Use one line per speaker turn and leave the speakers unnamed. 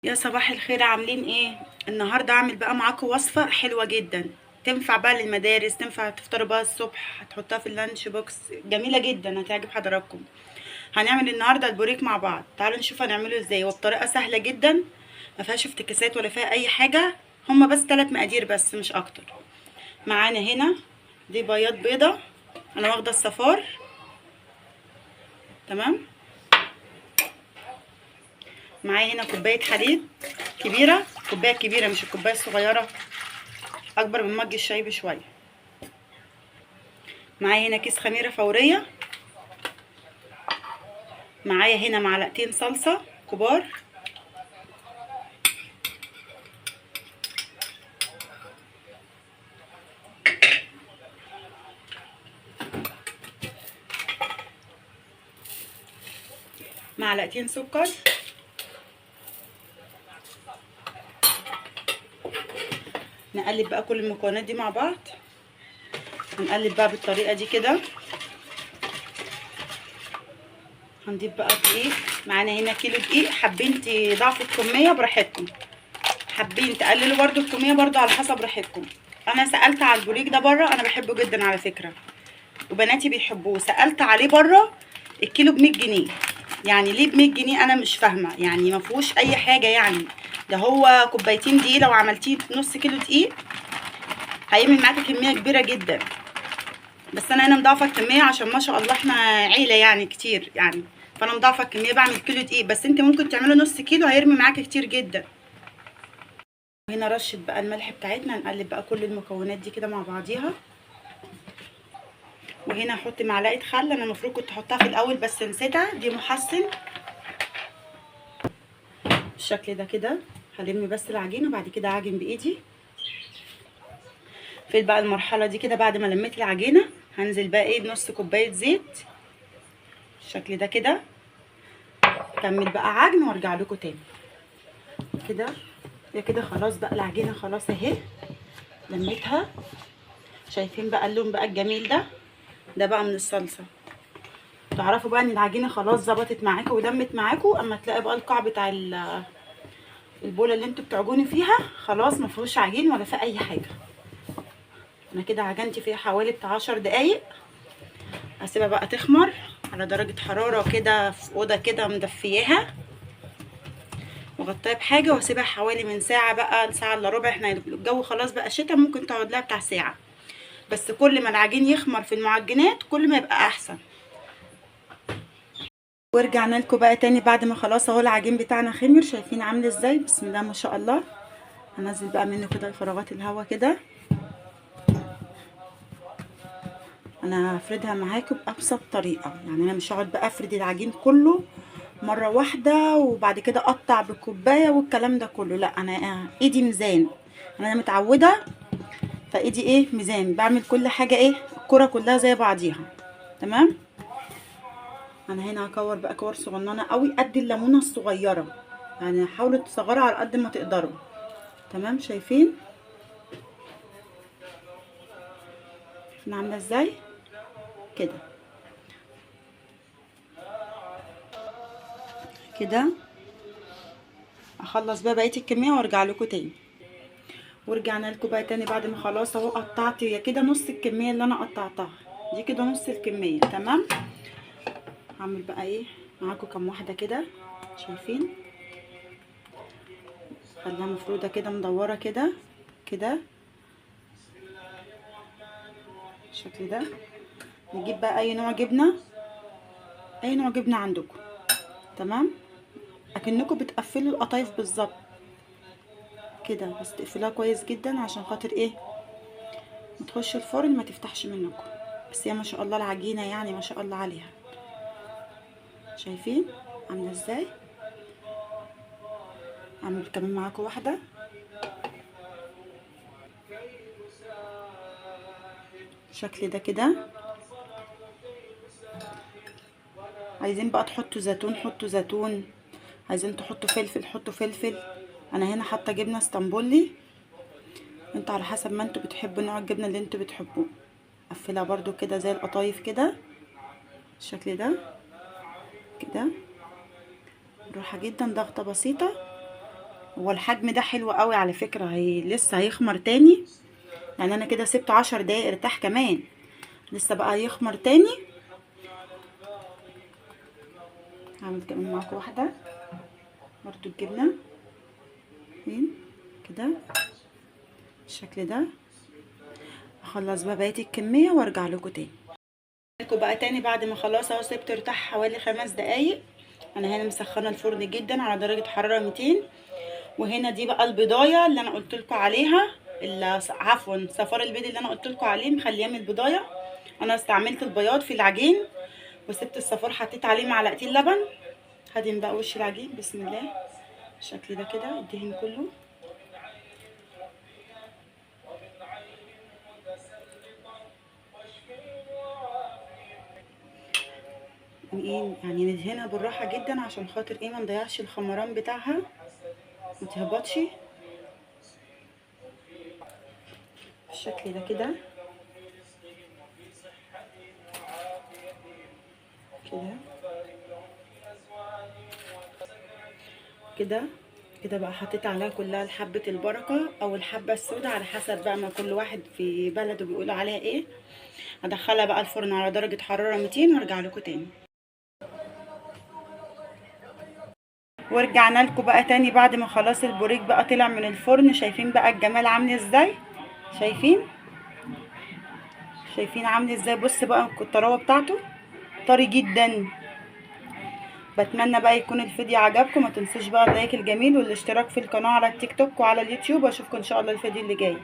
يا صباح الخير، عاملين ايه؟ النهارده اعمل بقى معاكم وصفه حلوه جدا. تنفع بقى للمدارس، تنفع تفطروا بقى الصبح، هتحطها في اللانش بوكس. جميله جدا، هتعجب حضراتكم. هنعمل النهارده البوريك مع بعض. تعالوا نشوف هنعمله ازاي، وبطريقه سهله جدا، ما فيهاش افتكاسات ولا فيها اي حاجه. هما بس 3 مقادير بس، مش اكتر. معانا هنا دي بياض بيضه، انا واخده الصفار. تمام. معايا هنا كوبايه حليب كبيره، كوبايه كبيره مش الكوبايه الصغيره، اكبر من مج الشاي بشويه. معايا هنا كيس خميره فوريه. معايا هنا معلقتين صلصه كبار. معلقتين سكر. نقلب بقى كل المكونات دي مع بعض. هنقلب بقى بالطريقه دي كده. هنضيف بقى دقيق. معانا هنا كيلو دقيق، حابين تضاعفوا الكميه براحتكم، حابين تقللوا برده الكميه برده على حسب راحتكم. انا سالت على البوريك ده بره، انا بحبه جدا على فكره، وبناتي بيحبوه. سالت عليه بره الكيلو ب 100 جنيه. يعني ليه ب 100 جنيه؟ انا مش فاهمه، يعني ما فيهوش اي حاجه. يعني ده هو كوبايتين دقيق، لو عملتيه نص كيلو دقيق هيعمل معاكي كميه كبيره جدا. بس انا هنا مضاعفه الكميه عشان ما شاء الله احنا عيله يعني كتير يعني، فانا مضاعفه الكميه، بعمل كيلو دقيق، بس انت ممكن تعملي نص كيلو هيرمي معاكي كتير جدا. هنا رشه بقى الملح بتاعتنا. نقلب بقى كل المكونات دي كده مع بعضيها. وهنا هحط معلقه خل، انا المفروض كنت احطها في الاول بس نسيتها، دي محسن بالشكل ده كده. هلم بس العجينه وبعد كده اعجن بايدي. في بقى المرحله دي كده بعد ما لميت العجينه هنزل بقى ايه بنص كوبايه زيت بالشكل ده كده. اكمل بقى عجن وارجع لكم تاني كده. يا كده خلاص بقى العجينه خلاص اهي، لميتها. شايفين بقى اللون بقى الجميل ده؟ ده بقى من الصلصه. تعرفوا بقى ان العجينه خلاص ظبطت معاكم ولمت معاكم اما تلاقي بقى القاع بتاع البوله اللي انتوا بتعجنوا فيها خلاص ما فيهوش عجين ولا في اي حاجه. انا كده عجنت فيها حوالي بتاع 10 دقايق. هسيبها بقى تخمر على درجه حراره كده في اوضه كده مدفياها، وغطيها بحاجه، واسيبها حوالي من ساعه بقى لساعه الا ربع. احنا الجو خلاص بقى شتا، ممكن تقعد لها بتاع ساعه. بس كل ما العجين يخمر في المعجنات كل ما يبقى احسن. ورجعنا لكم بقى تاني بعد ما خلاص اهو العجين بتاعنا خمر. شايفين عامل ازاي؟ بسم الله ما شاء الله. هنزل بقى منه كده فراغات الهواء كده. انا هفردها معاكم بابسط طريقه، يعني انا مش هقعد بقى افرد العجين كله مره واحده وبعد كده اقطع بالكوبايه والكلام ده كله. لا، انا ايدي ميزان، انا متعوده، فايدي ايه ميزان، بعمل كل حاجه ايه الكره كلها زي بعضيها. تمام. انا هنا هكور بقى كور صغننه قوي قد الليمونه الصغيره، يعني حاولوا تصغروا على قد ما تقدروا. تمام. شايفين عامله ازاي كده كده. اخلص بقى بقيه الكميه وارجع لكم تاني. ورجعنا لكم بقى تاني بعد ما خلاص اهو قطعت هي كده نص الكميه اللي انا قطعتها دي كده نص الكميه. تمام. هعمل بقى ايه معاكم كام واحده كده. شايفين؟ خليها مفروده كده مدوره كده كده بالشكل ده. نجيب بقى اي نوع جبنه، اي نوع جبنه عندكم. تمام. اكنكم بتقفلوا القطايف بالظبط كده، بس تقفلوها كويس جدا عشان خاطر ايه ما تخش الفرن ما تفتحش منكم. بس هي ما شاء الله العجينه يعني ما شاء الله عليها. شايفين عامله ازاي؟ اعمل كمان معاكم واحده بالشكل ده كده. عايزين بقى تحطوا زيتون حطوا زيتون، عايزين تحطوا فلفل حطوا فلفل. انا هنا حاطه جبنه اسطنبولي، انتوا على حسب ما انتوا بتحبوا نوع الجبنه اللي انتوا بتحبوه. قفلها برضو كده زي القطايف كده بالشكل ده كده، بالراحه جدا، ضغطه بسيطه هو الحجم ده حلو قوي على فكرة، هي لسه هيخمر تاني، يعني انا كده سبته 10 دقايق ارتاح كمان، لسه بقى هيخمر تاني. هعمل كمان معاكم واحدة برضو الجبنة فين كده بالشكل ده. اخلص بقى بقية الكمية وارجع لكم تاني. لكم بقى تاني بعد ما خلاص اهو سبته ارتاح حوالي 5 دقايق. انا هنا مسخنه الفرن جدا على درجة حرارة 200. وهنا دي بقى البضايه اللي انا قلت لكم عليها، عفوا صفار البيض اللي انا قلت لكم عليه مخليه من البضايه. انا استعملت البياض في العجين وسبت الصفار، حطيت عليه معلقتين لبن. هدهن بقى وش العجين بسم الله بالشكل ده كده الدهن كله. يعني ندهنها بالراحه جدا عشان خاطر ما نضيعش الخمران بتاعها ما تهبطش بالشكل ده كده كده كده كده بقى. حطيت عليها كلها حبة البركة او الحبة السوداء على حسب بقى ما كل واحد في بلده بيقول عليها ايه. هدخلها بقى الفرن على درجة حرارة 200 وارجع لكم تاني. ورجعنا لكم بقى تاني بعد ما خلاص البوريك بقى طلع من الفرن. شايفين بقى الجمال عامل ازاي؟ شايفين عامل ازاي؟ بص بقى الطراوة بتاعته طري جدا. بتمنى بقى يكون الفيديو عجبكم. ما تنسوش بقى اللايك الجميل والاشتراك في القناة على التيك توك وعلى اليوتيوب، واشوفكم ان شاء الله الفيديو اللي جاي.